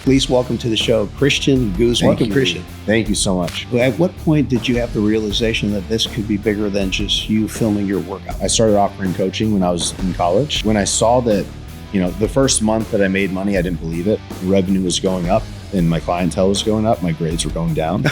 Please welcome to the show, Christian Guzman. Welcome, Christian. Thank you so much. At what point did you have the realization that this could be bigger than just you filming your workout? I started offering coaching when I was in college. When I saw that, the first month that I made money, I didn't believe it. Revenue was going up and my clientele was going up. My grades were going down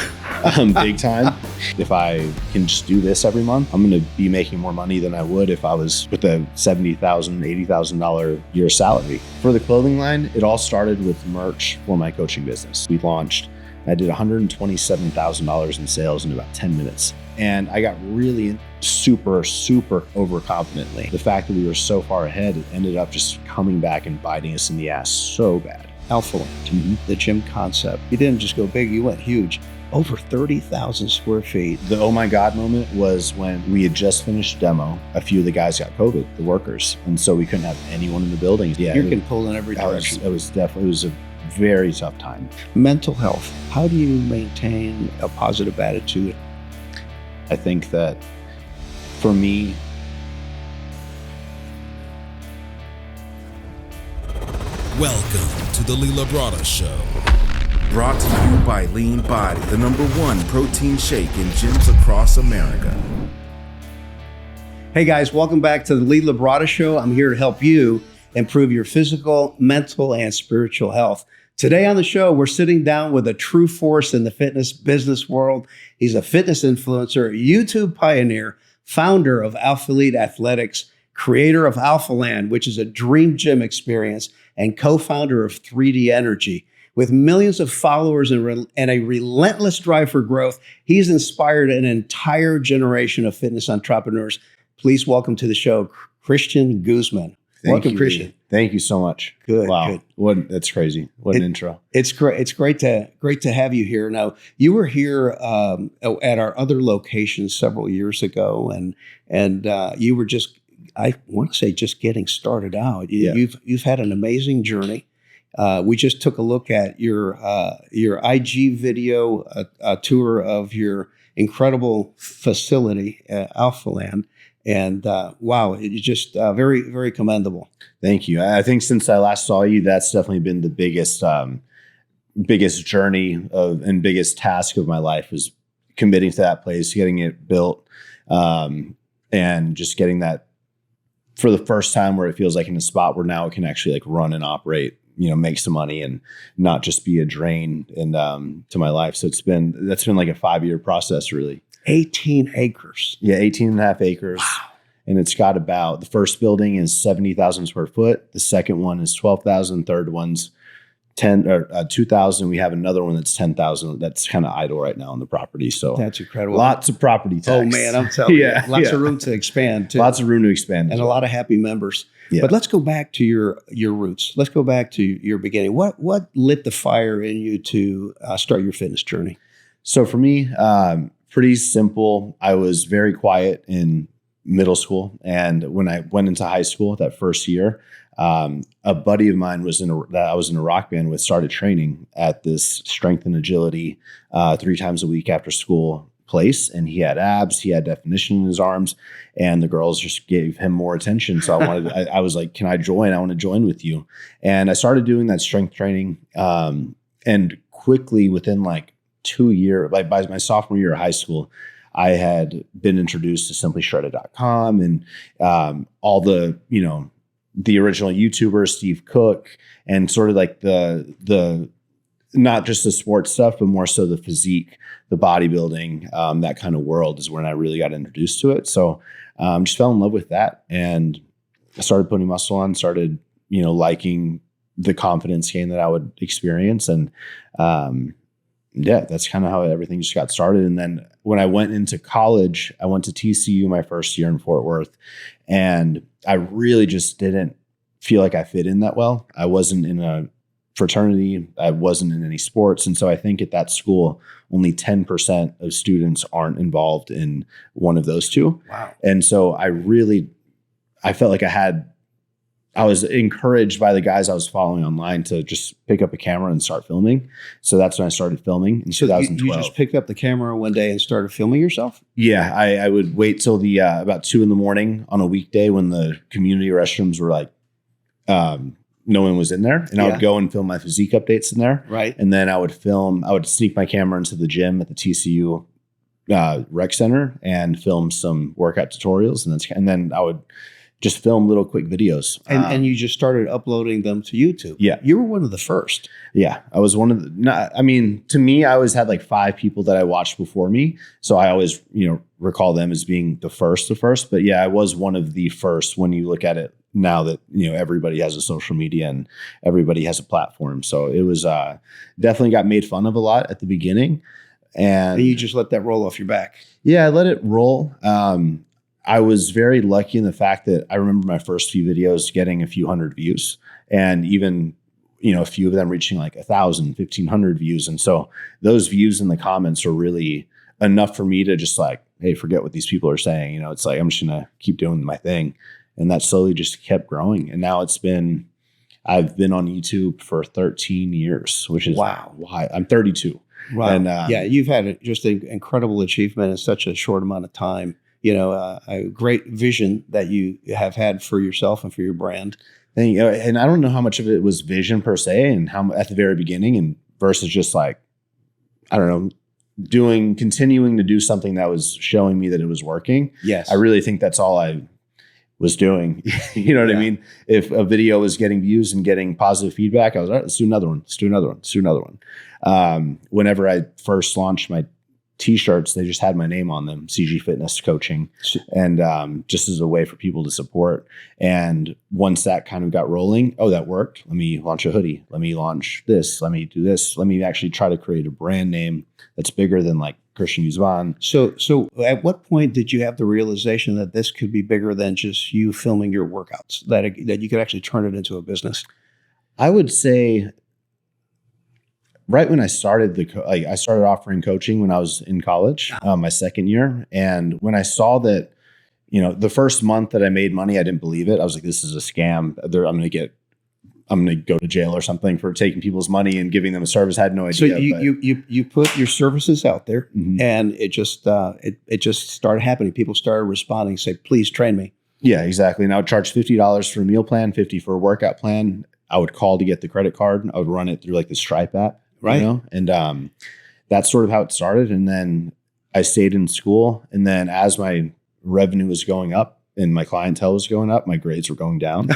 big time. If I can just do this every month, I'm going to be making more money than I would if I was with a $70,000, $80,000 a year salary. For the clothing line, it all started with merch for my coaching business. We launched, I did $127,000 in sales in about 10 minutes. And I got really super overconfidently. The fact that we were so far ahead, it ended up just coming back and biting us in the ass so bad. Alphaland, the gym concept. You didn't just go big, you went huge. Over 30,000 square feet. The oh my God moment was when we had just finished demo. A few of the guys got COVID, the workers. And so we couldn't have anyone in the building. Yeah, you're getting pulled in every direction. It was a very tough time. Mental health. How do you maintain a positive attitude? I think that for me, welcome to the Labrada Show. Brought to you by Lean Body, the #1 protein shake in gyms across America. Hey guys, welcome back to the Labrada Show. I'm here to help you improve your physical, mental, and spiritual health. Today on the show, we're sitting down with a true force in the fitness business world. He's a fitness influencer, YouTube pioneer, founder of Alphalite Athletics, creator of Alphaland, which is a dream gym experience, and co-founder of 3D Energy. With millions of followers and a relentless drive for growth, he's inspired an entire generation of fitness entrepreneurs. Please welcome to the show, Christian Guzman. Welcome, Christian. Thank you so much. Good. Wow. Good. That's crazy. What an intro. It's great. It's great to have you here. Now, you were here at our other location several years ago, and you were just, I want to say, just getting started out. You've had an amazing journey. We just took a look at your IG video, a tour of your incredible facility, Alphaland. And wow, it's just very, very commendable. Thank you. I think since I last saw you, that's definitely been the biggest journey and biggest task of my life was committing to that place, getting it built, and just getting that for the first time where it feels like in a spot where now it can actually like run and operate, make some money and not just be a drain to my life. So that's been like a 5-year process, really. 18 acres. Yeah, 18 and a half acres. Wow. And it's got the first building is 70,000 square foot. The second one is 12,000. Third one's 2,000. We have another one that's 10,000. That's kind of idle right now on the property. So that's incredible. Lots of property tax. Oh man, I'm telling you. Lots of room to expand too. Lots of room to expand. And a lot of happy members. Yeah. But let's go back to your roots. Let's go back to your beginning. What lit the fire in you to start your fitness journey? So for me, pretty simple. I was very quiet in middle school. And when I went into high school that first year, a buddy of mine that I was in a rock band with started training at this strength and agility 3 times a week after school place. And he had abs, he had definition in his arms, and the girls just gave him more attention. So I was like, can I join? I want to join with you. And I started doing that strength training. And quickly within like 2 years, like by my sophomore year of high school, I had been introduced to simplyshredded.com and all the original YouTubers, Steve Cook, and sort of like the not just the sports stuff, but more so the physique, the bodybuilding, that kind of world is when I really got introduced to it. So just fell in love with that. And I started putting muscle on, started, liking the confidence gain that I would experience. And that's kind of how everything just got started. And then when I went into college, I went to TCU my first year in Fort Worth, and I really just didn't feel like I fit in that well. I wasn't in a fraternity. I wasn't in any sports. And so I think at that school, only 10% of students aren't involved in one of those two. Wow. And so I felt like I was encouraged by the guys I was following online to just pick up a camera and start filming. So that's when I started filming in 2012. You just picked up the camera one day and started filming yourself? Yeah, I would wait till about 2 a.m. on a weekday when the community restrooms were like no one was in there. And I would go and film my physique updates in there. Right. And then I would sneak my camera into the gym at the TCU rec center and film some workout tutorials. And then I would just film little quick videos. And you just started uploading them to YouTube. Yeah. You were one of the first. Yeah. I was one of to me, I always had like 5 people that I watched before me. So I always, recall them as being the first. But yeah, I was one of the first when you look at it now that, everybody has a social media and everybody has a platform. So it was definitely got made fun of a lot at the beginning. And you just let that roll off your back. Yeah, I let it roll. I was very lucky in the fact that I remember my first few videos getting a few hundred views, and even, a few of them reaching like 1,000, 1,500 views. And so those views in the comments are really enough for me to just like, hey, forget what these people are saying. It's like, I'm just going to keep doing my thing. And that slowly just kept growing. And now I've been on YouTube for 13 years, which is why I'm 32. Wow. And, you've had just an incredible achievement in such a short amount of time. A great vision that you have had for yourself and for your brand. And I don't know how much of it was vision per se, and how at the very beginning, and versus just like, I don't know, continuing to do something that was showing me that it was working. Yes. I really think that's all I was doing. You know what I mean? If a video was getting views and getting positive feedback, I was, all right, let's do another one. Let's do another one. Let's do another one. Whenever I first launched my T-shirts, they just had my name on them, CG Fitness Coaching, and just as a way for people to support. And once that kind of got rolling, that worked. Let me launch a hoodie. Let me launch this. Let me do this. Let me actually try to create a brand name that's bigger than like Christian Guzman. So at what point did you have the realization that this could be bigger than just you filming your workouts, that you could actually turn it into a business? I would say right when I started I started offering coaching when I was in college, my second year. And when I saw that, the first month that I made money, I didn't believe it. I was like, this is a scam. I'm going to go to jail or something for taking people's money and giving them a service. I had no idea. So you put your services out there, and it just started happening. People started responding, say, please train me. Yeah, exactly. And I would charge $50 for a meal plan, $50 for a workout plan. I would call to get the credit card. I would run it through like the Stripe app. Right. And that's sort of how it started. And then I stayed in school. And then as my revenue was going up and my clientele was going up, my grades were going down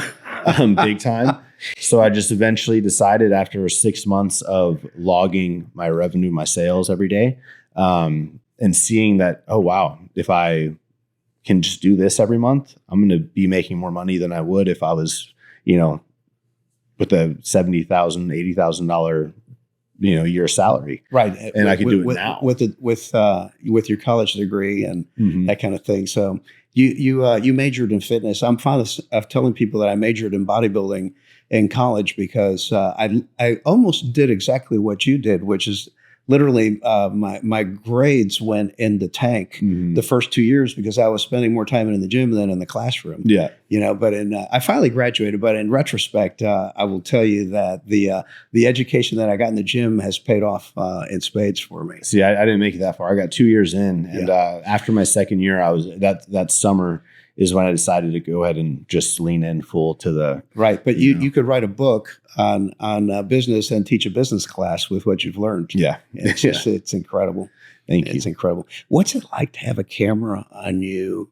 big time. So I just eventually decided after 6 months of logging my revenue, my sales every day, and seeing that, oh, wow, if I can just do this every month, I'm going to be making more money than I would if I was, with a $70,000, $80,000, year salary. Right. And I could do it now with your college degree and that kind of thing. So you majored in fitness. I'm fond of telling people that I majored in bodybuilding in college because I almost did exactly what you did, which is literally my grades went in the tank the first 2 years because I was spending more time in the gym than in the classroom. Yeah. But I finally graduated, but in retrospect, I will tell you that the education that I got in the gym has paid off in spades for me. See, I didn't make it that far. I got 2 years in, and after my second year, I was that summer is when I decided to go ahead and just lean in full to the right. But you could write a book on business and teach a business class with what you've learned. Yeah, it's incredible. Thank you. It's incredible. What's it like to have a camera on you?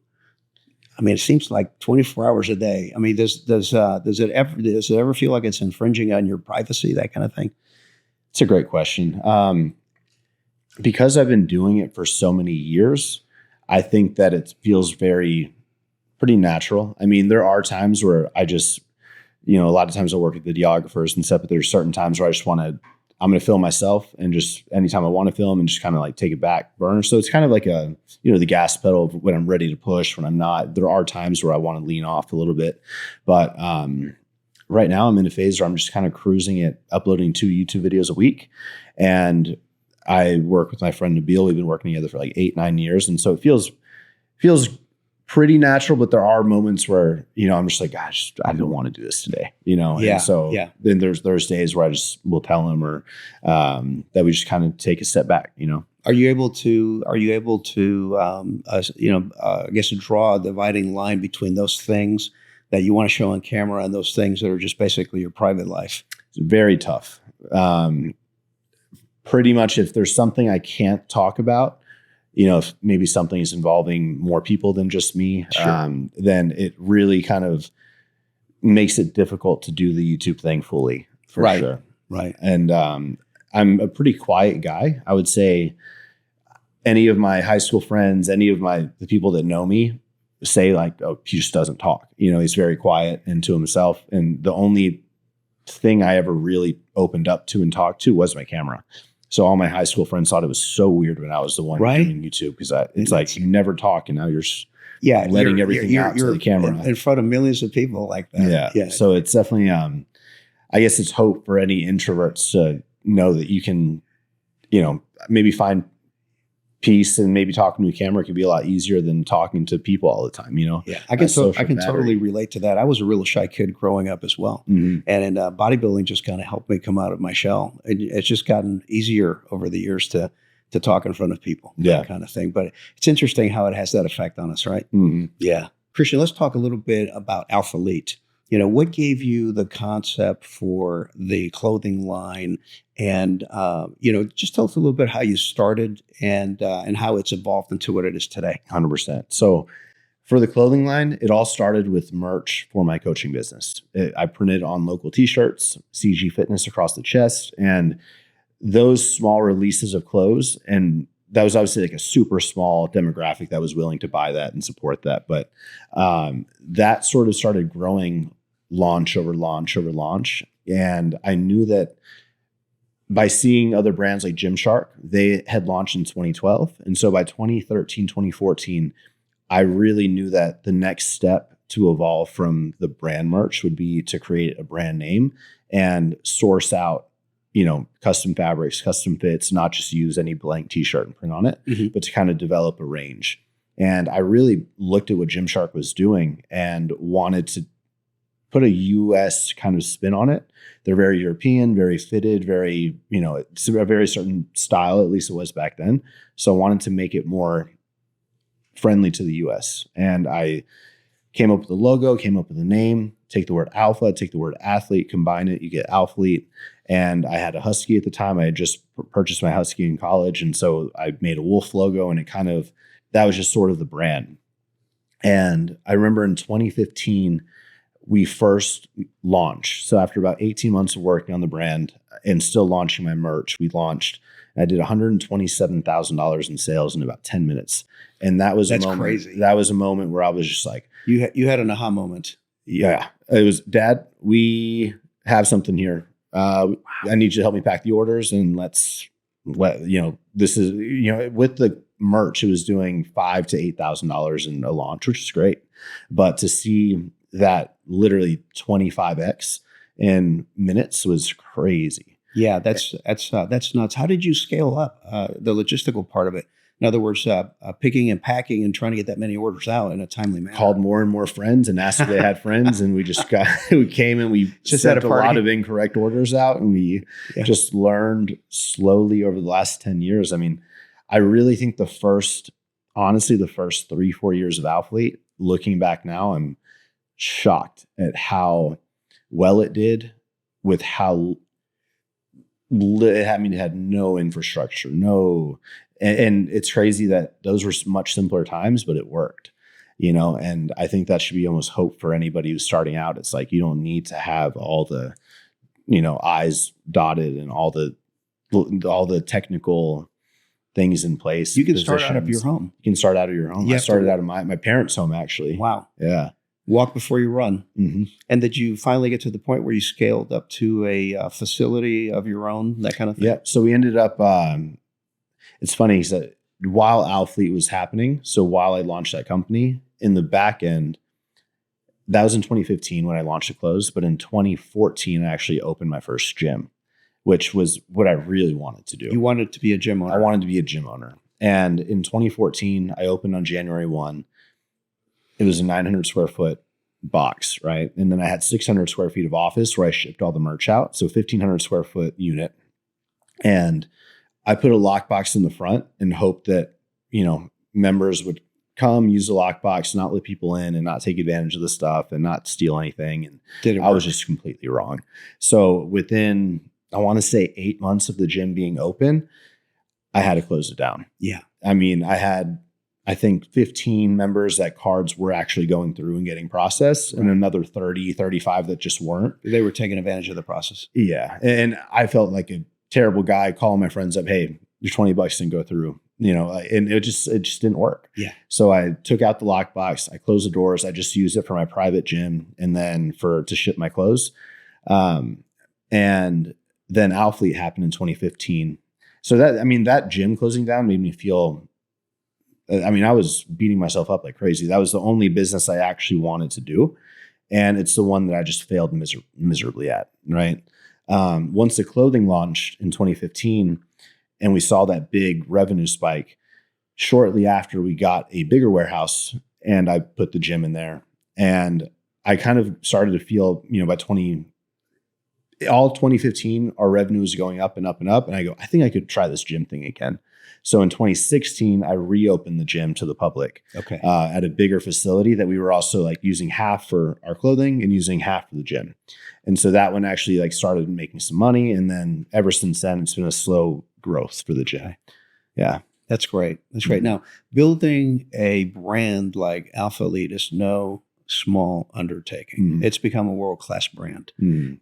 I mean, it seems like 24 hours a day. I mean, does it ever feel like it's infringing on your privacy, that kind of thing? It's a great question. Because I've been doing it for so many years, I think that it feels pretty natural. I mean, there are times where I just, a lot of times I work with videographers and stuff, but there's certain times where I'm going to film myself and just anytime I want to film and just kind of like take it back burner. So it's kind of like the gas pedal when I'm ready to push, when I'm not. There are times where I want to lean off a little bit, but right now I'm in a phase where I'm just kind of cruising it, uploading 2 YouTube videos a week. And I work with my friend Nabil. We've been working together for like 8-9 years. And so it feels pretty natural, but there are moments where, I'm just like, gosh, I don't want to do this today, And so then there's days where I just will tell him or that we just kind of take a step back, Are you able to I guess draw a dividing line between those things that you want to show on camera and those things that are just basically your private life? It's very tough. Pretty much if there's something I can't talk about, if maybe something is involving more people than just me, then it really kind of makes it difficult to do the YouTube thing fully, for sure. Right. And I'm a pretty quiet guy. I would say any of my high school friends, any of the people that know me say like, oh, he just doesn't talk. He's very quiet and to himself. And the only thing I ever really opened up to and talked to was my camera. So all my high school friends thought it was so weird when I was the one doing YouTube, because it's like you never talk and now you're letting everything out to the camera in front of millions of people like that. Yeah. So it's definitely, I guess it's hope for any introverts to know that you can, maybe find peace, and maybe talking to a camera can be a lot easier than talking to people all the time, Yeah, I can totally relate to that. I was a real shy kid growing up as well. Mm-hmm. And bodybuilding just kind of helped me come out of my shell. It's just gotten easier over the years to talk in front of people, that kind of thing. But it's interesting how it has that effect on us, right? Mm-hmm. Yeah. Christian, let's talk a little bit about Alphalete. What gave you the concept for the clothing line? And, just tell us a little bit how you started and how it's evolved into what it is today. 100%. So for the clothing line, it all started with merch for my coaching business. I printed on local t-shirts, CG Fitness across the chest, and those small releases of clothes. And that was obviously like a super small demographic that was willing to buy that and support that. But that sort of started growing launch over launch over launch. And I knew that by seeing other brands like Gymshark, they had launched in 2012. And so by 2013, 2014, I really knew that the next step to evolve from the brand merch would be to create a brand name and source out, custom fabrics, custom fits, not just use any blank t-shirt and print on it, but to kind of develop a range. And I really looked at what Gymshark was doing and wanted to put a US kind of spin on it. They're very European, very fitted, very, it's a very certain style, at least it was back then. So I wanted to make it more friendly to the US. And I came up with the logo, came up with the name, take the word alpha, take the word athlete, combine it, you get Alphalete. And I had a husky at the time. I had just purchased my husky in college. And so I made a wolf logo, and that was just sort of the brand. And I remember in 2015, we first launched. So after about 18 months of working on the brand and still launching my merch, we launched. I did $127,000 in sales in about 10 minutes. And that's crazy. That was a moment where I was just like, you had an aha moment. Yeah. It was, Dad, we have something here. I need you to help me pack the orders, and this is, with the merch, it was doing $5,000 to $8,000 in a launch, which is great. But to see that literally 25x in minutes was crazy. Yeah, that's nuts. How did you scale up the logistical part of it? In other words, picking and packing and trying to get that many orders out in a timely manner. Called more and more friends and asked if they had friends, and we came and we just sent a lot of incorrect orders out, and we just learned slowly over the last 10 years. I mean, I really think the first 3-4 years of Alphalete, looking back now, I'm shocked at how well it did with how it had no infrastructure, and it's crazy that those were much simpler times, but it worked, and I think that should be almost hope for anybody who's starting out. It's like, you don't need to have all the, I's dotted and all the technical things in place. You can start out of your home. You can start out of your home. I started out of my parents' home, actually. Wow. Yeah. Walk before you run. Mm-hmm. And did you finally get to the point where you scaled up to a facility of your own, that kind of thing? Yeah. So we ended up, it's funny that while Alphalete was happening, so while I launched that company, in the back end, that was in 2015 when I launched the clothes, but in 2014, I actually opened my first gym, which was what I really wanted to do. You wanted to be a gym owner. I wanted to be a gym owner. And in 2014, I opened on January 1. It was a 900 square foot box, right? And then I had 600 square feet of office where I shipped all the merch out. So 1,500 square foot unit. And I put a lockbox in the front and hoped that, members would come use the lockbox, not let people in and not take advantage of the stuff and not steal anything. And I was just completely wrong. So within, I want to say 8 months of the gym being open, I had to close it down. Yeah. I mean, I had, I think 15 members that cards were actually going through and getting processed, and another 30, 35 that just weren't. They were taking advantage of the process. Yeah. And I felt like a terrible guy calling my friends up, hey, there's $20 didn't go through, and it just didn't work. Yeah. So I took out the lockbox, I closed the doors, I just used it for my private gym and then to ship my clothes. And then Alphalete happened in 2015. So that gym closing down made me feel, I was beating myself up like crazy. That was the only business I actually wanted to do. And it's the one that I just failed miserably at, right? Once the clothing launched in 2015 and we saw that big revenue spike, shortly after we got a bigger warehouse and I put the gym in there. And I kind of started to feel, by 2015, our revenue was going up and up and up. And I go, I think I could try this gym thing again. So in 2016, I reopened the gym to the public at a bigger facility that we were also like using half for our clothing and using half for the gym. And so that one actually like started making some money. And then ever since then, it's been a slow growth for the gym. Yeah. That's great. That's great. Now, building a brand like Alphalete is no small undertaking. It's become a world-class brand.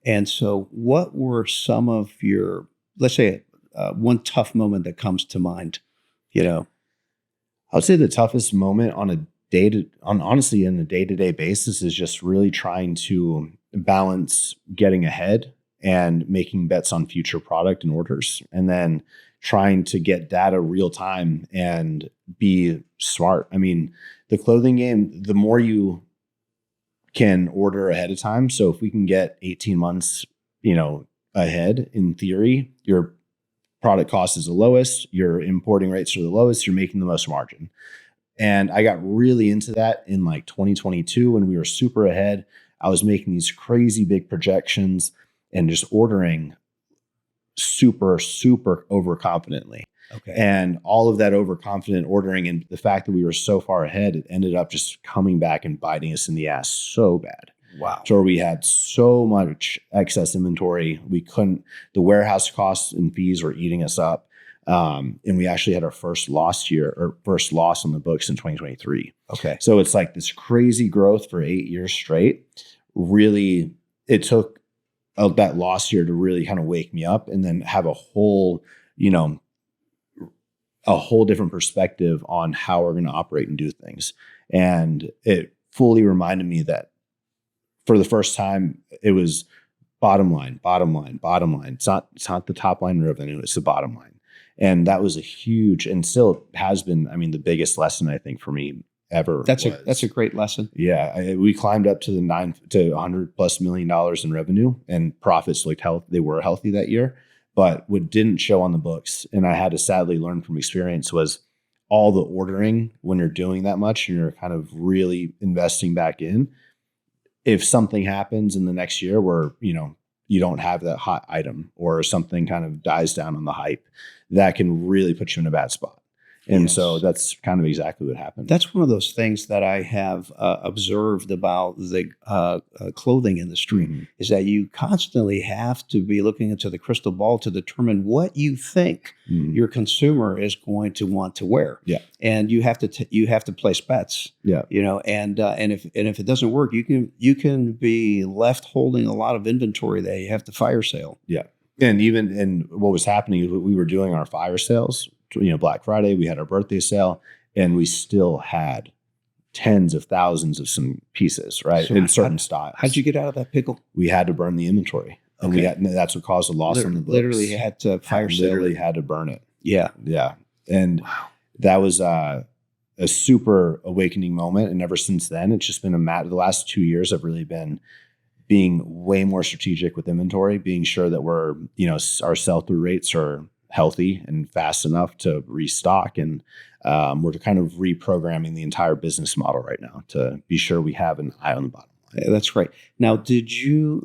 And so what were some of your, let's say, one tough moment that comes to mind, I would say the toughest moment on a day-to-day basis is just really trying to balance getting ahead and making bets on future product and orders, and then trying to get data real time and be smart. I mean, the clothing game, the more you can order ahead of time. So if we can get 18 months, ahead, in theory, your product cost is the lowest, your importing rates are the lowest, you're making the most margin. And I got really into that in like 2022 when we were super ahead. I was making these crazy big projections and just ordering super, super overconfidently. Okay. And all of that overconfident ordering and the fact that we were so far ahead, it ended up just coming back and biting us in the ass so bad. Wow. So we had so much excess inventory. The warehouse costs and fees were eating us up. And we actually had our first loss on the books in 2023. Okay. So it's like this crazy growth for 8 years straight. Really, it took that lost year to really kind of wake me up and then have a whole different perspective on how we're going to operate and do things. And it fully reminded me that for the first time, it was bottom line. It's not the top line revenue, it's the bottom line. And that was a huge, and still has been, the biggest lesson I think for me ever. That's a great lesson. Yeah. We climbed up to the $100+ million in revenue, and profits looked healthy. They were healthy that year. But what didn't show on the books, and I had to sadly learn from experience, was all the ordering when you're doing that much and you're kind of really investing back in. If something happens in the next year where, you don't have that hot item or something kind of dies down on the hype, that can really put you in a bad spot. And so that's kind of exactly what happened. That's one of those things that I have observed about the clothing industry is that you constantly have to be looking into the crystal ball to determine what you think your consumer is going to want to wear. Yeah. And you have to place bets. Yeah. And if it doesn't work, you can be left holding a lot of inventory that you have to fire sale. Yeah. And what was happening is we were doing our fire sales. Black Friday, we had our birthday sale, and we still had tens of thousands of some pieces, right? So in certain styles. How'd you get out of that pickle? We had to burn the inventory. And that's what caused the loss on the books. Literally had to fire sale. Literally had to burn it. Yeah. Yeah. And that was a super awakening moment. And ever since then, it's just been the last 2 years have really been being way more strategic with inventory, being sure that we're, our sell-through rates are healthy and fast enough to restock. And we're kind of reprogramming the entire business model right now to be sure we have an eye on the bottom line. That's great. Now, did you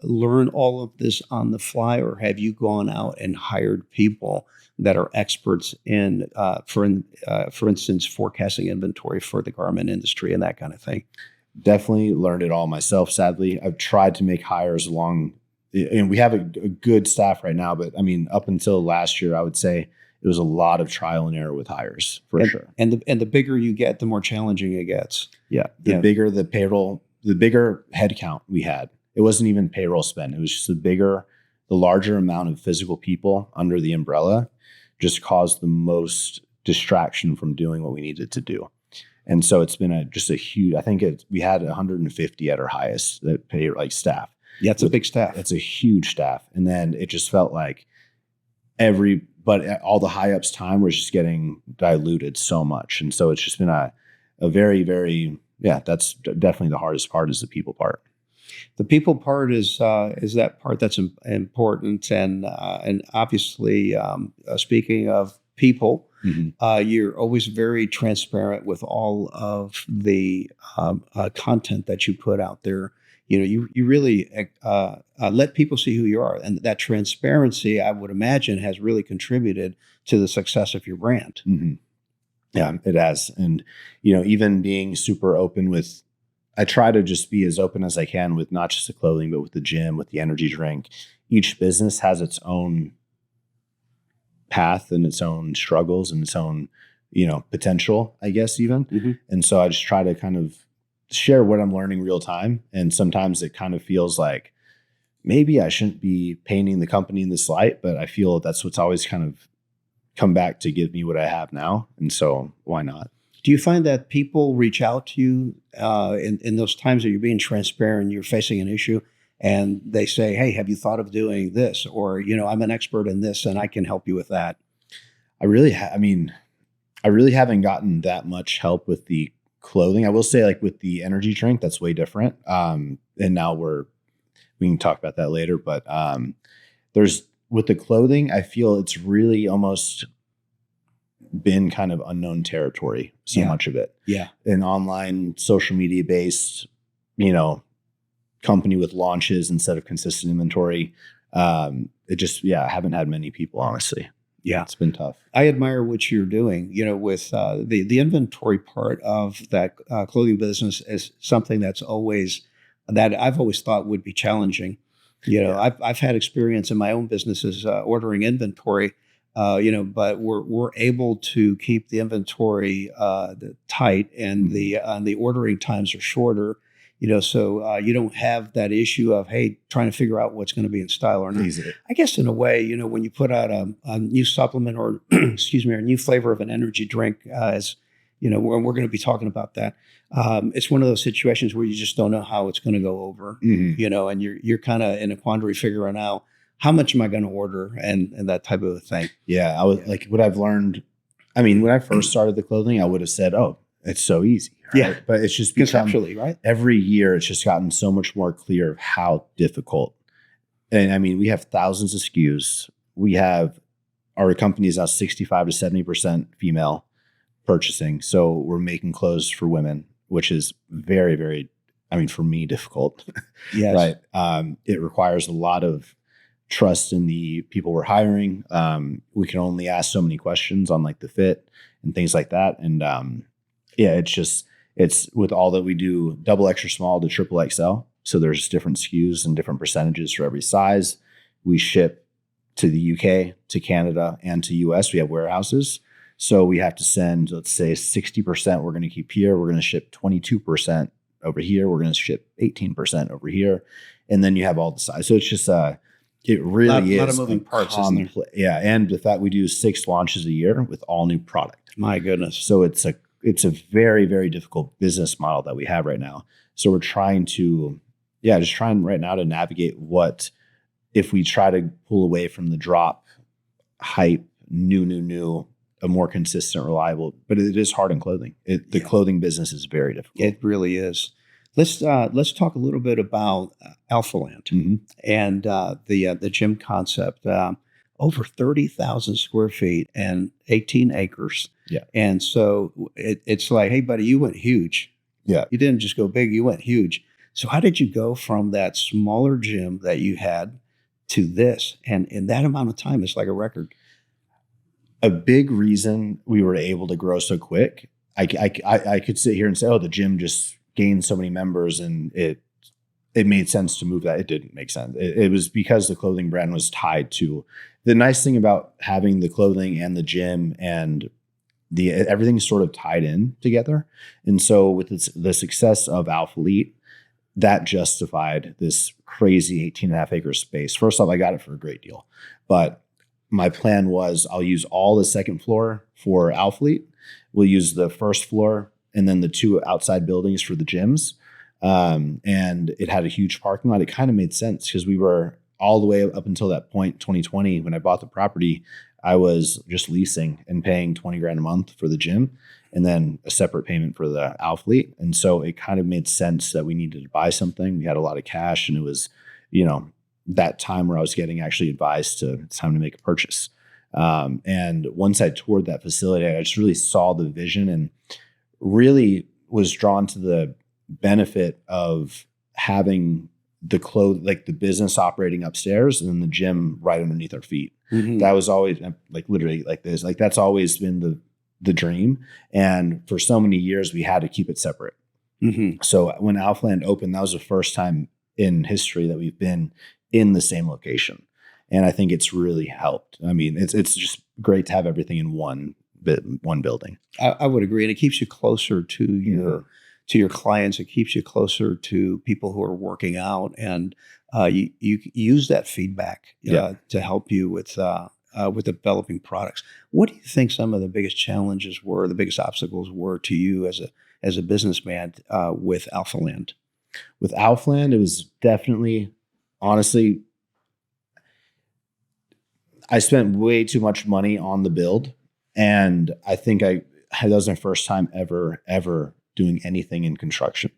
learn all of this on the fly, or have you gone out and hired people that are experts in, for instance, forecasting inventory for the garment industry and that kind of thing? Definitely learned it all myself. Sadly, I've tried to make hires along, and we have a good staff right now. But I mean, up until last year, I would say it was a lot of trial and error with hires for sure. And the bigger you get, the more challenging it gets. Yeah, the bigger the payroll, the bigger headcount we had. It wasn't even payroll spend. It was just the larger amount of physical people under the umbrella just caused the most distraction from doing what we needed to do. And so it's been just a huge, I think we had 150 at our highest that pay like staff. Yeah, it's a big staff. It's a huge staff. And then it just felt like but all the high ups time was just getting diluted so much. And so it's just been a very, very, that's definitely the hardest part, is the people part. The people part is that part that's important. And obviously, speaking of people, you're always very transparent with all of the content that you put out there. You really let people see who you are, and that transparency, I would imagine, has really contributed to the success of your brand. Mm-hmm. Yeah, it has. And even being super open with, I try to just be as open as I can with not just the clothing, but with the gym, with the energy drink. Each business has its own path and its own struggles and its own, potential, I guess, even. Mm-hmm. And so I just try to kind of share what I'm learning real time. And sometimes it kind of feels like maybe I shouldn't be painting the company in this light, but I feel that's what's always kind of come back to give me what I have now. And so why not? Do you find that people reach out to you in those times that you're being transparent, you're facing an issue, and they say, hey, have you thought of doing this? Or, I'm an expert in this and I can help you with that. I really haven't gotten that much help with the clothing. I will say, like with the energy drink, that's way different. And now we can talk about that later, but with the clothing, I feel it's really almost been kind of unknown territory, much of it. Yeah. An online social media based, company with launches instead of consistent inventory. It just, I haven't had many people, honestly. Yeah. It's been tough. I admire what you're doing, with the inventory part of that clothing business is something that I've always thought would be challenging. I've had experience in my own businesses ordering inventory, but we're able to keep the inventory tight, and the ordering times are shorter. So you don't have that issue of, hey, trying to figure out what's going to be in style or not. Easy. I guess in a way, when you put out a new supplement or, excuse me, or a new flavor of an energy drink, we're going to be talking about that. It's one of those situations where you just don't know how it's going to go over, and you're kind of in a quandary figuring out how much am I going to order and that type of a thing. Yeah. I was like, what I've learned, when I first started the clothing, I would have said, oh, it's so easy. Right? Yeah. But it's just conceptually, right? Every year, it's just gotten so much more clear of how difficult. And we have thousands of SKUs. Our company is now 65 to 70% female purchasing. So we're making clothes for women, which is very, very, for me, difficult. Yes. Right. It requires a lot of trust in the people we're hiring. We can only ask so many questions on like the fit and things like that. And it's with all that we do, double extra small to triple XL. So there's different SKUs and different percentages for every size. We ship to the UK, to Canada, and to US. We have warehouses. So we have to send, let's say 60% we're going to keep here. We're going to ship 22% over here. We're going to ship 18% over here. And then you have all the size. So it's just, it really is a lot of moving parts. Yeah. And the fact we do 6 launches a year with all new product. My goodness. So it's a very, very difficult business model that we have right now. So we're trying right now to navigate what, if we try to pull away from the drop hype, new, a more consistent, reliable, but it is hard in clothing. The clothing business is very difficult. It really is. Let's talk a little bit about Alphaland and the gym concept. Over 30,000 square feet and 18 acres. Yeah. And so it's like, hey, buddy, you went huge. Yeah. You didn't just go big, you went huge. So how did you go from that smaller gym that you had to this? And in that amount of time, it's like a record. A big reason we were able to grow so quick, I could sit here and say, oh, the gym just gained so many members and it made sense to move that. It didn't make sense. It was because the clothing brand was tied to. The nice thing about having the clothing and the gym and everything's sort of tied in together. And so with the success of Alphalete, that justified this crazy 18.5 acre space. First off, I got it for a great deal, but my plan was I'll use all the second floor for Alphalete. We'll use the first floor and then the 2 outside buildings for the gyms. And it had a huge parking lot. It kind of made sense because we were all the way up until that point, 2020, when I bought the property, I was just leasing and paying $20,000 a month for the gym and then a separate payment for the Alphalete. And so it kind of made sense that we needed to buy something. We had a lot of cash and it was, that time where I was getting actually advised it's time to make a purchase. And once I toured that facility, I just really saw the vision and really was drawn to the benefit of having the business operating upstairs and then the gym right underneath our feet. Mm-hmm. That was always literally like this, that's always been the dream. And for so many years we had to keep it separate. Mm-hmm. So when Alphaland opened, that was the first time in history that we've been in the same location. And I think it's really helped. I mean, it's just great to have everything in one building. I would agree. And it keeps you closer to your clients. It keeps you closer to people who are working out. And you use that feedback to help you with developing products. What do you think some of the biggest challenges were, the biggest obstacles were to you as a businessman with Alphaland? With Alphaland, it was definitely, honestly, I spent way too much money on the build. And I think that was my first time ever doing anything in construction.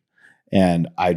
And I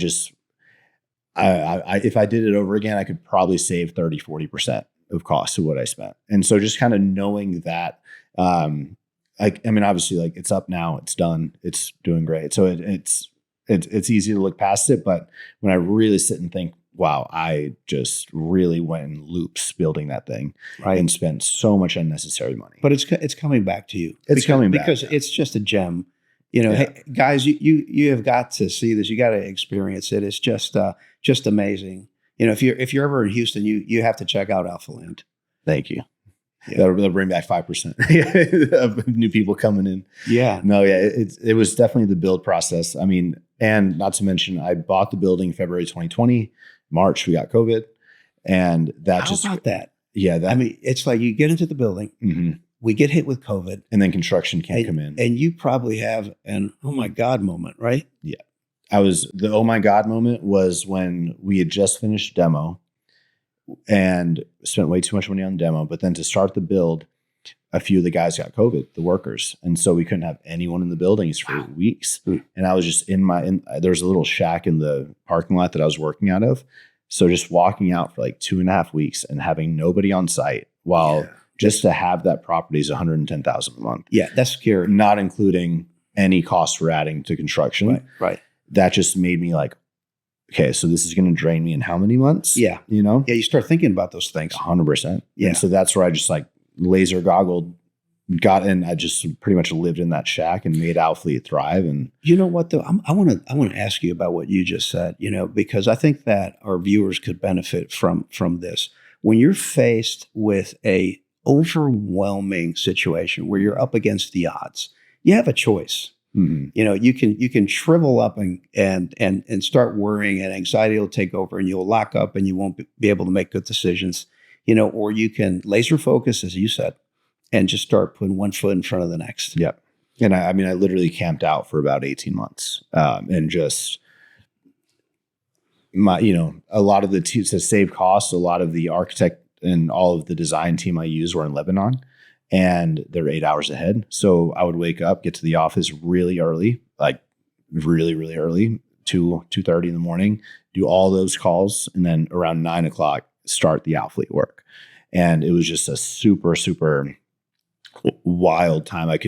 if I did it over again, I could probably save 30-40% of cost of what I spent. And so just kind of knowing that, obviously it's up now, it's done, it's doing great. So it's easy to look past it. But when I really sit and think, wow, I just really went in loops building that thing, right, and spent so much unnecessary money. But it's coming back to you. Coming back because it's just a gem. Hey, guys, you have got to see this. You got to experience it. It's just amazing. If you're ever in Houston, you have to check out Alphaland. Thank you. Yeah. They'll bring back 5% of new people coming in. Yeah. No, yeah. It was definitely the build process. I mean, and not to mention, I bought the building February 2020. March, we got COVID. And that How about that? Yeah. It's like you get into the building, mm-hmm, we get hit with COVID. And then construction can't come in. And you probably have an, oh my God moment, right? Yeah. The oh my God moment was when we had just finished demo and spent way too much money on demo. But then to start the build, a few of the guys got COVID, the workers. And so we couldn't have anyone in the buildings for weeks. And I was just there was a little shack in the parking lot that I was working out of. So just walking out for 2.5 weeks and having nobody on site just to have that property is $110,000 a month. Yeah, that's scary. Not including any costs we're adding to construction. Right. That just made me okay, so this is going to drain me in how many months? Yeah. Yeah, you start thinking about those things. 100%. Yeah. And so that's where I just laser goggled, got in. I just pretty much lived in that shack and made Alphalete thrive. And you know what though? I want to ask you about what you just said, because I think that our viewers could benefit from this. When you're faced with a overwhelming situation where you're up against the odds, you have a choice. Mm-hmm. You can shrivel up and start worrying, and anxiety will take over and you'll lock up and you won't be able to make good decisions, or you can laser focus, as you said, and just start putting one foot in front of the next. Yep. And I literally camped out for about 18 months and just a lot of to save costs, a lot of the architect and all of the design team I use were in Lebanon. And they're 8 hours ahead. So I would wake up, get to the office really early, really, really early, 2:30 in the morning, do all those calls. And then around 9 o'clock, start the Alphalete work. And it was just a super, super wild time. I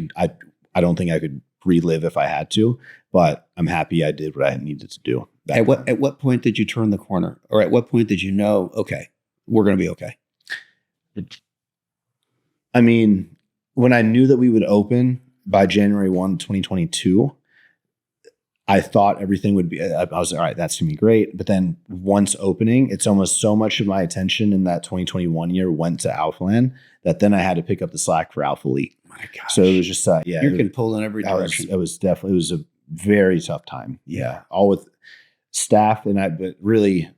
don't think I could relive if I had to, but I'm happy I did what I needed to do. At what point did you turn the corner, or at what point did you know, okay, we're going to be okay? I mean, when I knew that we would open by January 1, 2022, I thought everything would be, I was like, all right, that's going to be great. But then once opening, it's almost so much of my attention in that 2021 year went to Alphaland that then I had to pick up the slack for Alphalete. My gosh. So it was just, yeah. You're getting pulled in every direction. It was a very tough time. Yeah. All with staff but really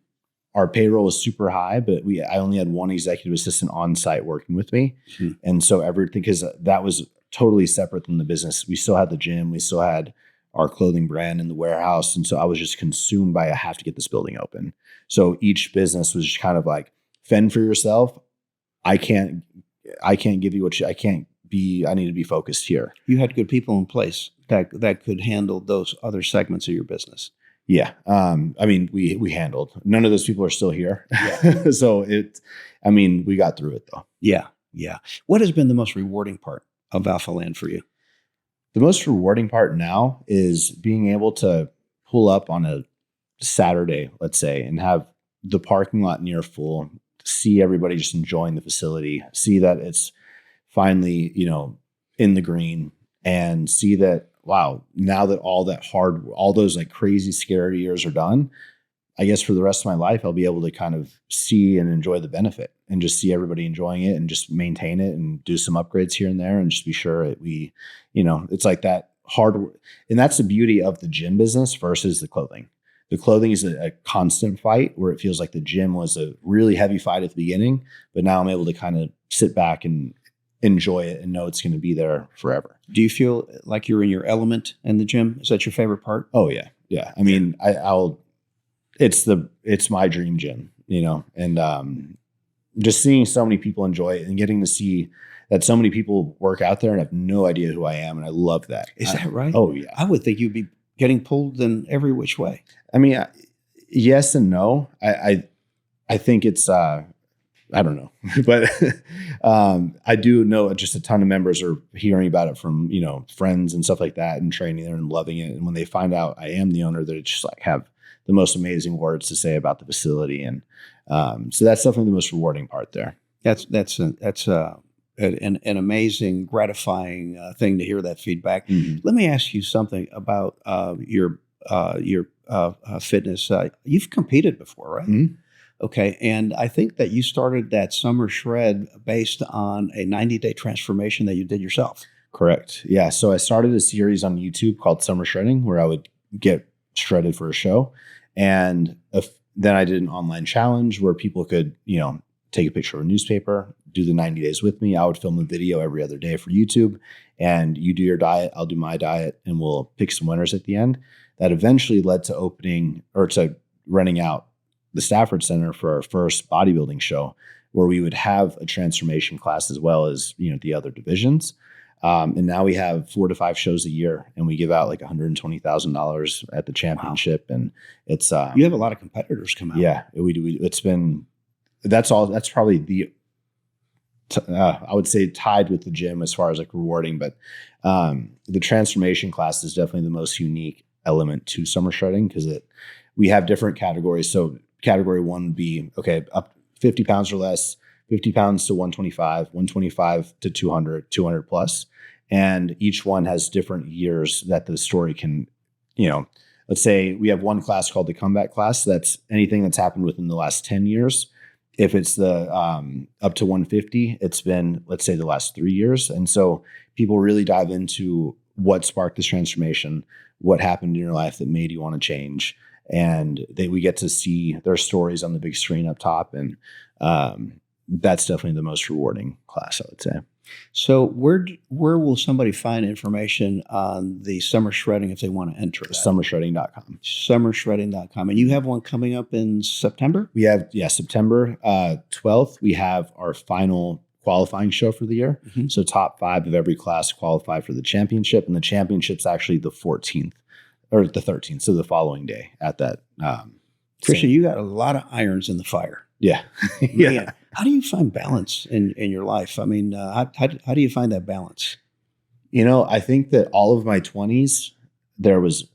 our payroll was super high, but I only had one executive assistant on site working with me. Mm-hmm. And so everything, because that was totally separate from the business. We still had the gym. We still had our clothing brand in the warehouse. And so I was just consumed by, I have to get this building open. So each business was just kind of like, fend for yourself. I can't give you what I need to be focused here. You had good people in place that could handle those other segments of your business. Yeah. I mean, we handled, none of those people are still here. Yeah. So we got through it though. Yeah. Yeah. What has been the most rewarding part of Alphaland for you? The most rewarding part now is being able to pull up on a Saturday, let's say, and have the parking lot near full, see everybody just enjoying the facility, see that it's finally, in the green, and see that, wow, now that all those like crazy scary years are done, I guess for the rest of my life, I'll be able to kind of see and enjoy the benefit and just see everybody enjoying it and just maintain it and do some upgrades here and there and just be sure that it's like that hard work. And that's the beauty of the gym business versus the clothing. The clothing is a constant fight where it feels like the gym was a really heavy fight at the beginning, but now I'm able to kind of sit back and enjoy it and know it's going to be there forever. Do you feel like you're in your element in the gym? Is that your favorite part? Oh yeah. Yeah. I mean, it's my dream gym, and just seeing so many people enjoy it and getting to see that so many people work out there and have no idea who I am. And I love that. Is that right? Oh yeah. I would think you'd be getting pulled in every which way. I mean, yes and no. I think it's, I don't know, but I do know just a ton of members are hearing about it from, friends and stuff like that and training there and loving it. And when they find out I am the owner, they just like have the most amazing words to say about the facility. And so that's definitely the most rewarding part there. That's an amazing, gratifying thing to hear that feedback. Mm-hmm. Let me ask you something about your fitness. You've competed before, right? Mm-hmm. Okay. And I think that you started that summer shred based on a 90-day transformation that you did yourself. Correct. Yeah. So I started a series on YouTube called Summer Shredding where I would get shredded for a show. And then I did an online challenge where people could, take a picture of a newspaper, do the 90 days with me. I would film a video every other day for YouTube, and you do your diet, I'll do my diet, and we'll pick some winners at the end. That eventually led to renting out the Stafford Center for our first bodybuilding show, where we would have a transformation class as well as, the other divisions. And now we have 4 to 5 shows a year, and we give out like $120,000 at the championship. Wow. And it's, you have a lot of competitors come out. Yeah, we do. That's probably I would say tied with the gym as far as like rewarding, but the transformation class is definitely the most unique element to summer shredding because we have different categories. So category 1 would be, okay, up 50 pounds or less, 50 pounds to 125, 125 to 200, 200 plus. And each one has different years that the story can, let's say we have one class called the comeback class. That's anything that's happened within the last 10 years. If it's the up to 150, it's been, let's say, the last 3 years. And so people really dive into what sparked this transformation, what happened in your life that made you want to change. And we get to see their stories on the big screen up top. And that's definitely the most rewarding class, I would say. So where will somebody find information on the summer shredding if they want to enter? Summershredding.com. Summershredding.com. And you have one coming up in September? We have, September 12th. We have our final qualifying show for the year. Mm-hmm. So top 5 of every class qualify for the championship. And the championship's actually the 14th or the 13th. So the following day at that. Christian, you got a lot of irons in the fire. Yeah. Yeah. Man, how do you find balance in your life? I mean, how do you find that balance? I think that all of my 20s, there was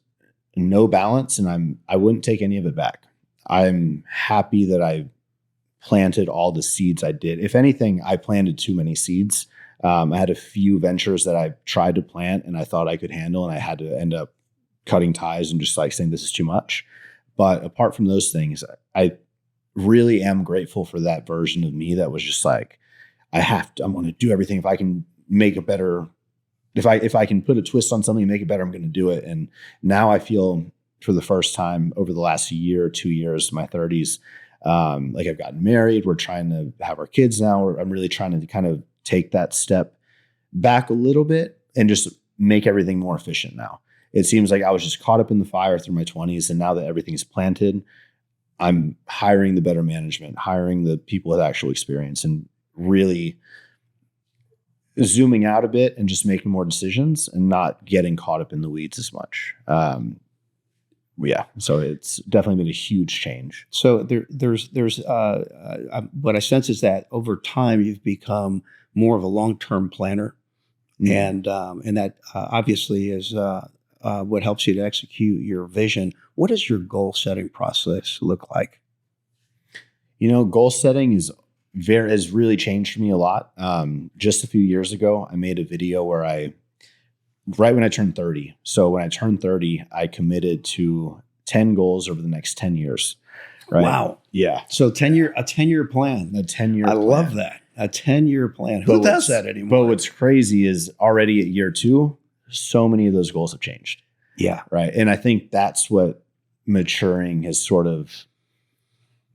no balance, and I wouldn't take any of it back. I'm happy that I planted all the seeds I did. If anything, I planted too many seeds. I had a few ventures that I tried to plant and I thought I could handle, and I had to end up cutting ties and just like saying this is too much. But apart from those things, I really am grateful for that version of me that was just like, I'm going to do everything. If I can make it better, if I can put a twist on something and make it better, I'm going to do it. And now I feel for the first time over the last year, 2 years, my 30s, like I've gotten married. We're trying to have our kids now. I'm really trying to kind of take that step back a little bit and just make everything more efficient now. It seems like I was just caught up in the fire through my 20s. And now that everything's planted, I'm hiring the better management, hiring the people with actual experience, and really zooming out a bit and just making more decisions and not getting caught up in the weeds as much. So it's definitely been a huge change. So there's what I sense is that over time you've become more of a long-term planner, and that obviously is what helps you to execute your vision. What does your goal setting process look like? Goal setting has really changed for me a lot. Just a few years ago, I made a video where right when I turned 30. So when I turned 30, I committed to 10 goals over the next 10 years. Right? Wow. Yeah. So a 10-year plan. A 10-year I plan. love that. A 10-year plan. Who does that anymore? But what's crazy is already at year 2, so many of those goals have changed. Yeah. Right. And I think that's what maturing has sort of,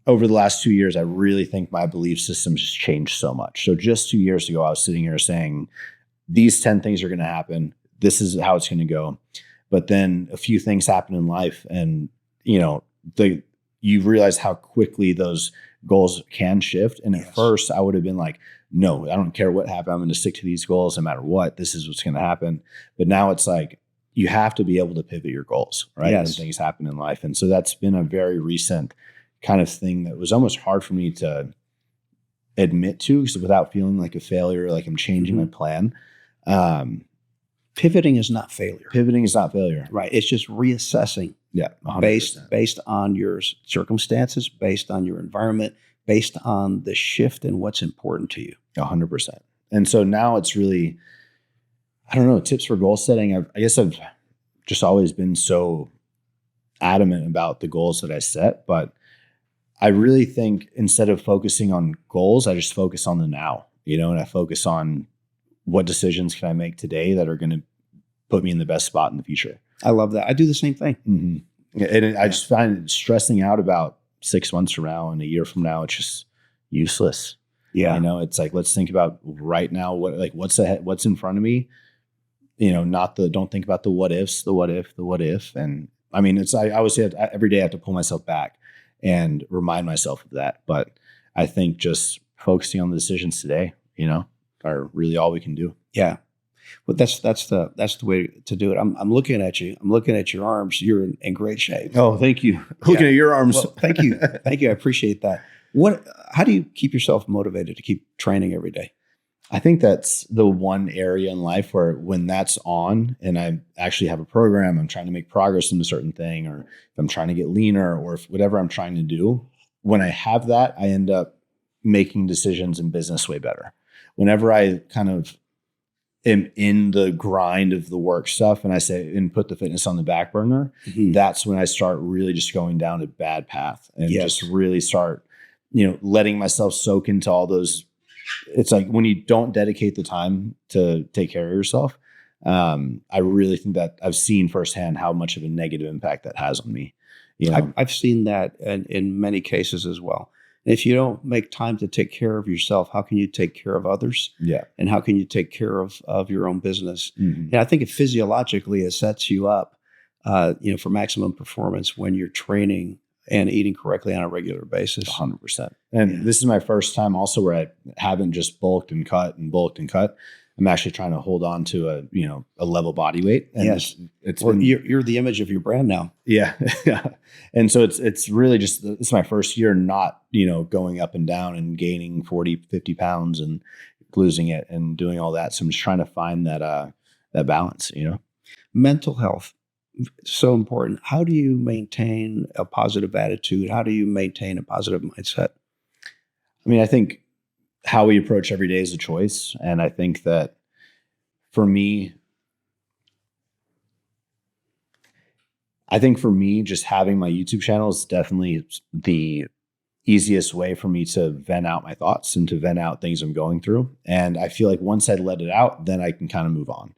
over the last 2 years, I really think my belief system has changed so much. So just 2 years ago, I was sitting here saying, these 10 things are going to happen. This is how it's going to go. But then a few things happen in life, and, you realize how quickly those goals can shift. And at first I would have been like, no, I don't care what happened. I'm going to stick to these goals no matter what. This is what's going to happen. But now it's like, you have to be able to pivot your goals, right? Yes. When things happen in life. And so that's been a very recent kind of thing that was almost hard for me to admit to, because without feeling like a failure, like I'm changing my plan. Pivoting is not failure. Pivoting is not failure. Right. It's just reassessing. Yeah. 100%. Based on your circumstances, based on your environment, based on the shift in what's important to you. 100%. And so now it's really, I don't know, tips for goal setting. I guess I've just always been so adamant about the goals that I set, but I really think instead of focusing on goals, I just focus on the now, and I focus on what decisions can I make today that are going to put me in the best spot in the future. I love that. I do the same thing. Mm-hmm. And I just find stressing out about 6 months from now and a year from now, it's just useless. Yeah. It's like, let's think about right now, what's ahead, what's in front of me, don't think about the what ifs, the what if. And I mean, I always say every day I have to pull myself back and remind myself of that. But I think just focusing on the decisions today, are really all we can do. Yeah. Well, that's the way to do it. I'm looking at you. I'm looking at your arms. You're in great shape. Oh, thank you. Looking at your arms. Well, thank you. Thank you. I appreciate that. How do you keep yourself motivated to keep training every day? I think that's the one area in life where when that's on and I actually have a program, I'm trying to make progress in a certain thing, or if I'm trying to get leaner, or if whatever I'm trying to do, when I have that, I end up making decisions in business way better. Whenever I kind of am in the grind of the work stuff and I say, and put the fitness on the back burner, that's when I start really just going down a bad path and just really start, letting myself soak into all those. It's like when you don't dedicate the time to take care of yourself, I really think that I've seen firsthand how much of a negative impact that has on me. I've seen that in many cases as well. And if you don't make time to take care of yourself, how can you take care of others? Yeah. And how can you take care of your own business? Mm-hmm. And I think physiologically it sets you up, for maximum performance when you're training and eating correctly on a regular basis. 100%. And this is my first time also where I haven't just bulked and cut. I'm actually trying to hold on to a level body weight. And you're the image of your brand now. Yeah. Yeah. And so it's really just, it's my first year not, going up and down and gaining 40, 50 pounds and losing it and doing all that. So I'm just trying to find that balance, Mental health. So important. How do you maintain a positive attitude? How do you maintain a positive mindset? I mean, I think how we approach every day is a choice. And I think that for me, just having my YouTube channel is definitely the easiest way for me to vent out my thoughts and to vent out things I'm going through. And I feel like once I let it out, then I can kind of move on.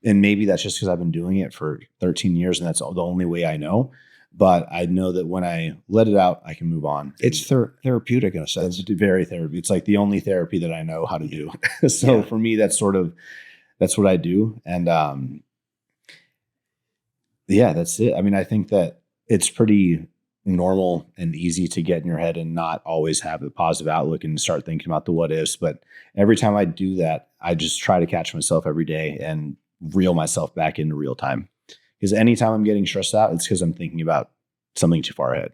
And maybe that's just because I've been doing it for 13 years and that's the only way I know. But I know that when I let it out, I can move on. It's therapeutic in a sense. It's very therapy. It's like the only therapy that I know how to do. So for me, that's what I do. And that's it. I mean, I think that it's pretty normal and easy to get in your head and not always have a positive outlook and start thinking about the what ifs. But every time I do that, I just try to catch myself every day and reel myself back into real time. Because anytime I'm getting stressed out, it's because I'm thinking about something too far ahead.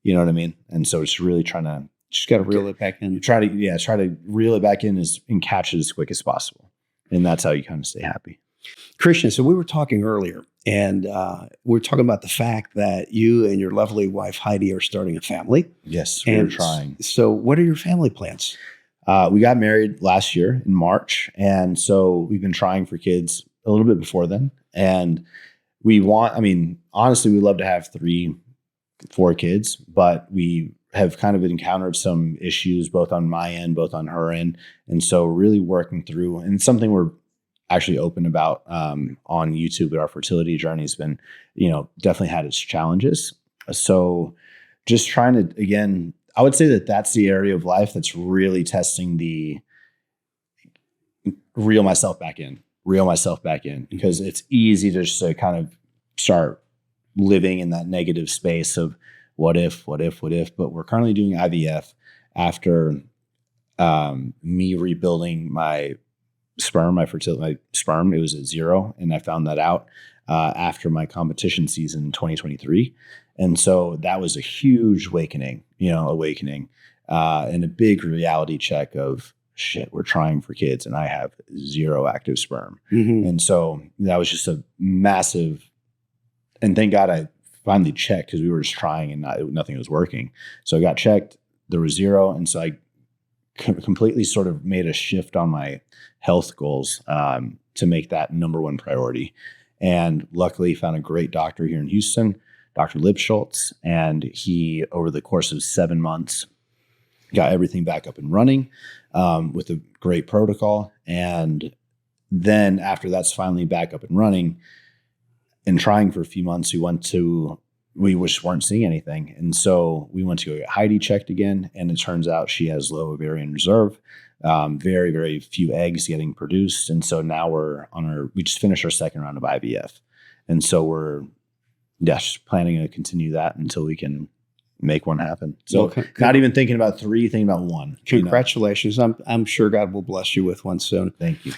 You know what I mean? And so it's really trying to just got to reel it back in. Try to reel it back in and catch it as quick as possible. And that's how you kind of stay happy. Christian, so we were talking earlier, and we were talking about the fact that you and your lovely wife, Heidi, are starting a family. Yes, we're trying. So what are your family plans? We got married last year in March. And so we've been trying for kids a little bit before then. And honestly, we'd love to have 3-4 kids, but we have kind of encountered some issues, both on my end, both on her end. And so really working through, and it's something we're actually open about on YouTube, but our fertility journey has been, definitely had its challenges. So just trying to, again, I would say that that's the area of life that's really testing the reel myself back in, because it's easy to just kind of start living in that negative space of what if, but we're currently doing IVF after me rebuilding my sperm, my sperm. It was at 0. And I found that out after my competition season in 2023. And so that was a huge awakening, and a big reality check of shit, we're trying for kids and I have 0 active sperm. Mm-hmm. And so that was just a massive, and thank God I finally checked, because we were just trying and nothing was working. So I got checked, there was 0. And so I completely sort of made a shift on my health goals to make that number 1 priority. And luckily found a great doctor here in Houston, Dr. Lipschultz, and he, over the course of 7 months, got everything back up and running with a great protocol. And then after that's finally back up and running and trying for a few months, we just weren't seeing anything. And so we went to go get Heidi checked again. And it turns out she has low ovarian reserve, very, very few eggs getting produced. And so now we just finished our 2nd round of IVF. And so we're just planning to continue that until we can make one happen. So not even thinking about 3, thinking about 1. Congratulations. I'm sure God will bless you with one soon. Thank you.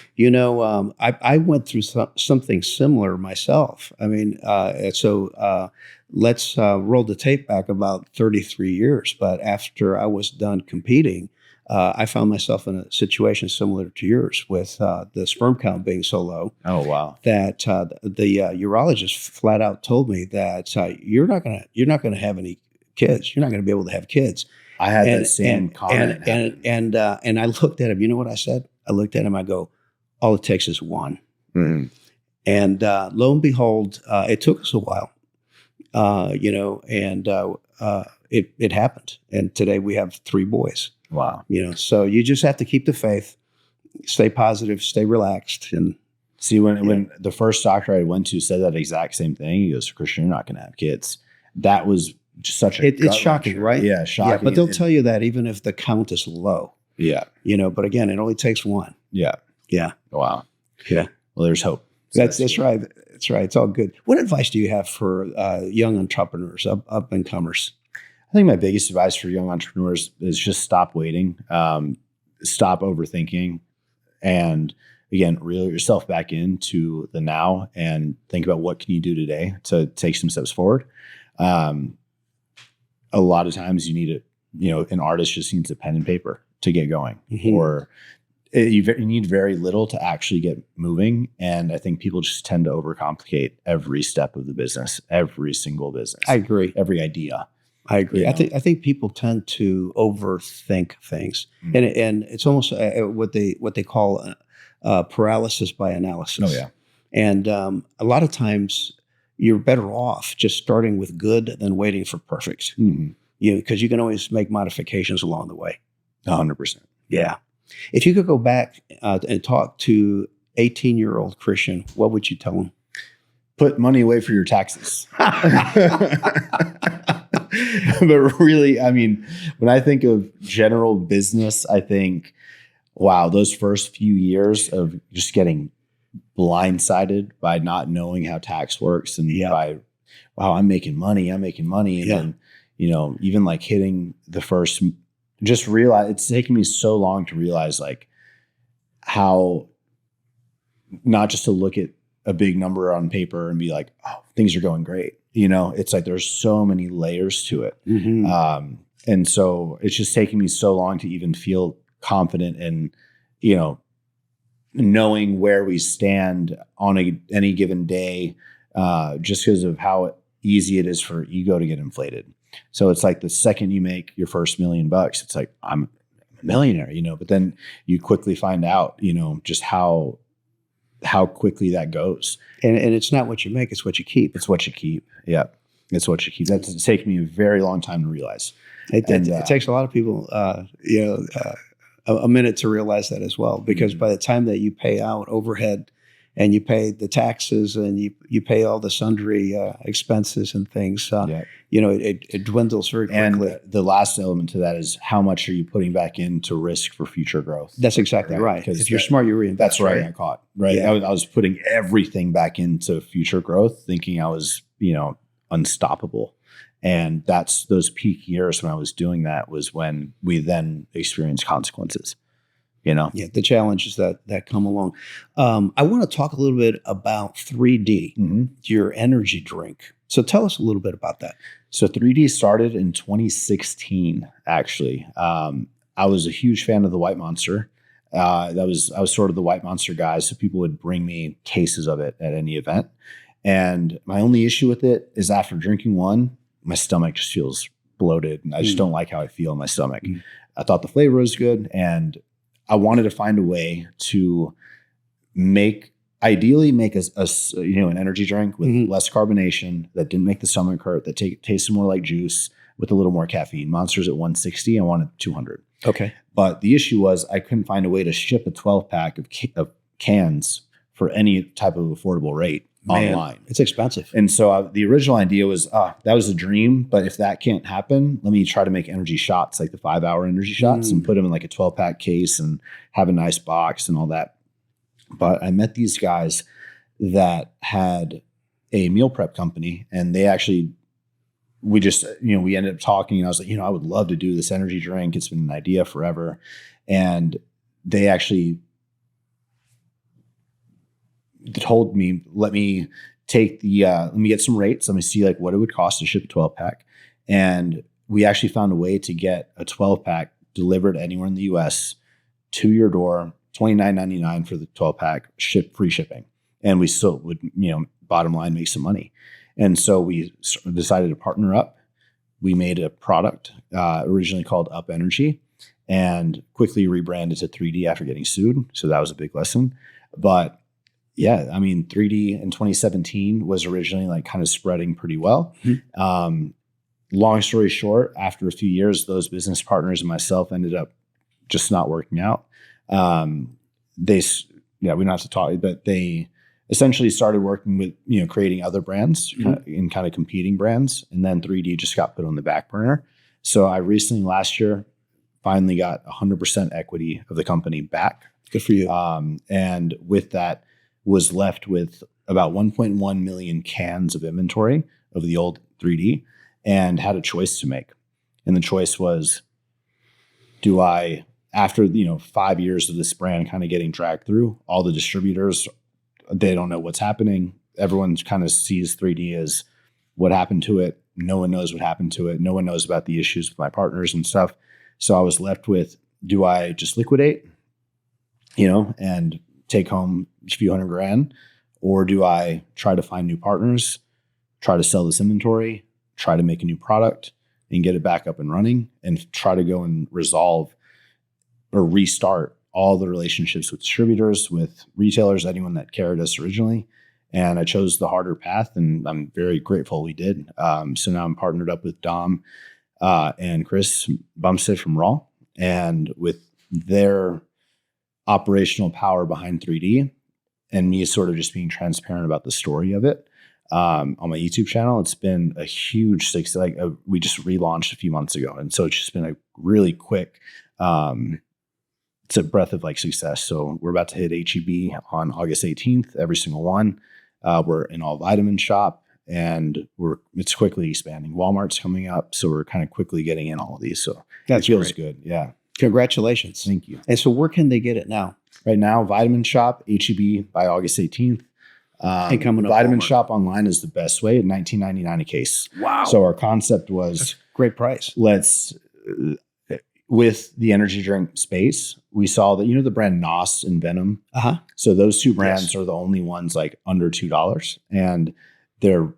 I went through something similar myself. I mean, let's roll the tape back about 33 years. But after I was done competing, I found myself in a situation similar to yours with the sperm count being so low. Oh, wow. That the urologist flat out told me that you're not gonna have any kids. You're not going to be able to have kids. I had that same comment. And I looked at him. You know what I said? I looked at him. I go, all it takes is 1. Mm-hmm. And lo and behold, it took us a while, it happened. And today we have 3 boys. Wow. So you just have to keep the faith, stay positive, stay relaxed. And see, when the first doctor I went to said that exact same thing, he goes, Christian, you're not going to have kids. That was just such a it's shocking, right? Yeah, shocking. Yeah, but they'll tell you that even if the count is low. Yeah. But again, it only takes 1. Yeah. Yeah. Wow. Yeah. Well, there's hope. So that's right. That's right. It's all good. What advice do you have for young entrepreneurs, up and comers? I think my biggest advice for young entrepreneurs is just stop waiting, stop overthinking, and again, reel yourself back into the now and think about what can you do today to take some steps forward. A lot of times you need an artist just needs a pen and paper to get going, mm-hmm. or You need very little to actually get moving. And I think people just tend to overcomplicate every step of the business, every single business. I agree. Every idea. I agree. You know? I think people tend to overthink things, and it's almost what they call paralysis by analysis. Oh yeah. And a lot of times you're better off just starting with good than waiting for perfect. Because you can always make modifications along the way. 100%. Yeah. If you could go back and talk to 18-year-old Christian, what would you tell him? Put money away for your taxes. But really, I mean, when I think of general business, I think, wow, those first few years of just getting blindsided by not knowing how tax works and by, wow, I'm making money. And then, even like hitting the first, just realize it's taken me so long to realize like how not just to look at a big number on paper and be like, oh, things are going great. It's like there's so many layers to it. And so it's just taken me so long to even feel confident in, knowing where we stand on any given day, just because of how easy it is for ego to get inflated. So it's like the second you make your first $1 million, it's like, I'm a millionaire, but then you quickly find out, just how quickly that goes. And it's not what you make, it's what you keep. It's what you keep. Yeah. It's what you keep. That's taken me a very long time to realize. It takes a lot of people, a minute to realize that as well, because by the time that you pay out overhead and you pay the taxes and you pay all the sundry expenses and things, it dwindles very quickly. And the last element to that is how much are you putting back into risk for future growth? That's exactly right. If you're smart, you reinvest. That's right. I got caught. Right. Yeah. I was putting everything back into future growth, thinking I was, unstoppable. And that's those peak years when I was doing that was when we then experienced consequences. Yeah, the challenges that come along. I want to talk a little bit about 3D, your energy drink. So tell us a little bit about that. So 3D started in 2016, actually. I was a huge fan of the White Monster. I was sort of the White Monster guy, so people would bring me cases of it at any event. And my only issue with it is after drinking one, my stomach just feels bloated, and I just don't like how I feel in my stomach. I thought the flavor was good, and I wanted to find a way to ideally make an energy drink with less carbonation that didn't make the stomach hurt, that tasted more like juice with a little more caffeine. Monster's at 160. I wanted 200. Okay. But the issue was I couldn't find a way to ship a 12-pack of cans for any type of affordable rate online. It's expensive. And so the original idea was, that was a dream, but if that can't happen, let me try to make energy shots, like the 5-hour energy shots, and put them in like a 12-pack case and have a nice box and all that. But I met these guys that had a meal prep company, and they actually, we ended up talking, and I was like, I would love to do this energy drink. It's been an idea forever. And they actually told me, let me get some rates. Let me see like what it would cost to ship a 12-pack. And we actually found a way to get a 12-pack delivered anywhere in the US to your door, $29.99 for the 12-pack, free shipping. And we still would, bottom line, make some money. And so we decided to partner up. We made a product originally called Up Energy and quickly rebranded to 3D after getting sued. So that was a big lesson. But yeah, 3D in 2017 was originally like kind of spreading pretty well. Long story short, after a few years, those business partners and myself ended up just not working out. We don't have to talk, but they essentially started working with, creating other brands and kind of competing brands. And then 3D just got put on the back burner. So I recently, last year, finally got 100% equity of the company back. Good for you. And with that, was left with about 1.1 million cans of inventory of the old 3D and had a choice to make. And the choice was, do I, after 5 years of this brand kind of getting dragged through, all the distributors, they don't know what's happening. Everyone kind of sees 3D as what happened to it. No one knows what happened to it. No one knows about the issues with my partners and stuff. So I was left with, do I just liquidate and take home a few $100,000? Or do I try to find new partners, try to sell this inventory, try to make a new product and get it back up and running, and try to go and resolve or restart all the relationships with distributors, with retailers, anyone that carried us originally? And I chose the harder path, and I'm very grateful we did. So now I'm partnered up with Dom and Chris Bumstead from Raw, and with their operational power behind 3D and me sort of just being transparent about the story of it on my YouTube channel, it's been a huge success. We just relaunched a few months ago. And so it's just been a really quick, it's a breath of success. So we're about to hit HEB on August 18th, every single one. We're in all vitamin shop, and it's quickly expanding. Walmart's coming up. So we're kind of quickly getting in all of these. So That feels great. good. Yeah. Congratulations. Thank you. And so where can they get it now? Right now, Vitamin Shop, HEB by August 18th. And coming up, Vitamin Walmart. Shop online is the best way at $19.99 a case. Wow. So our concept was, Great price. with the energy drink space, we saw that, the brand NOS and Venom. Uh-huh. So those two brands Yes. are the only ones under $2. And it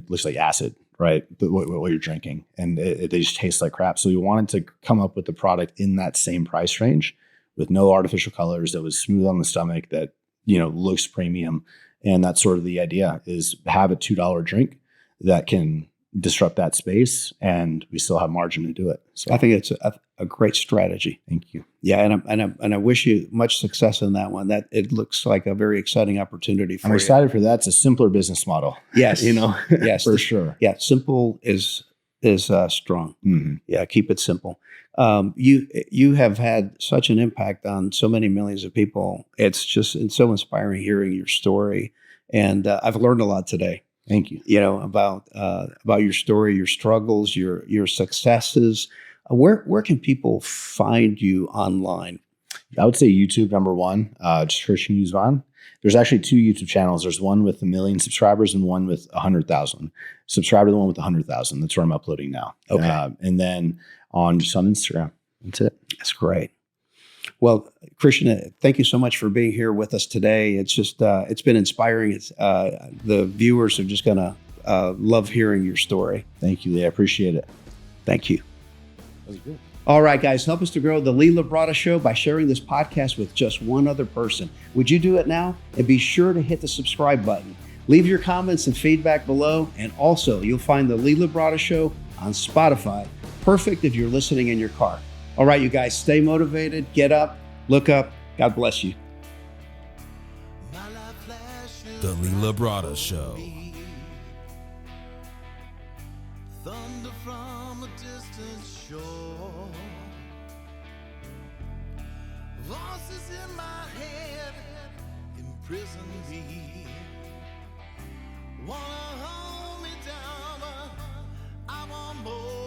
looks like acid, right? What you're drinking. And they just taste like crap. So we wanted to come up with a product in that same price range with no artificial colors, that was smooth on the stomach, that, looks premium. And that's sort of the idea, is have a $2 drink that can disrupt that space, and we still have margin to do it. So I think it's a great strategy. thank you. Yeah, and I wish you much success in that one. That it looks like a very exciting opportunity for I'm you. excited for that. It's a simpler business model. Yes. Yes. for sure. Yeah, simple is strong. Mhm. Yeah, keep it simple. You have had such an impact on so many millions of people. It's so inspiring hearing your story, and I've learned a lot today. Thank you. About your story, your struggles, your successes. Where can people find you online? I would say YouTube, number one, just Christian Guzman. There's actually two YouTube channels. There's one with 1 million subscribers and one with 100,000. Subscribe to the one with 100,000. That's where I'm uploading now. Okay. And then just on Instagram. That's it. That's great. Well, Christian, thank you so much for being here with us today. It's just, it's been inspiring. The viewers are just going to love hearing your story. Thank you, Lee. I appreciate it. Thank you. That was good. All right, guys, help us to grow the Lee Labrada Show by sharing this podcast with just one other person. Would you do it now? And be sure to hit the subscribe button. Leave your comments and feedback below. And also, you'll find the Lee Labrada Show on Spotify. Perfect if you're listening in your car. All right, you guys, stay motivated, get up, look up. God bless you. The Lee Labrada Show. Thunder from a distant shore. Voices in my head imprison me. Wanna hold me down, but I want more.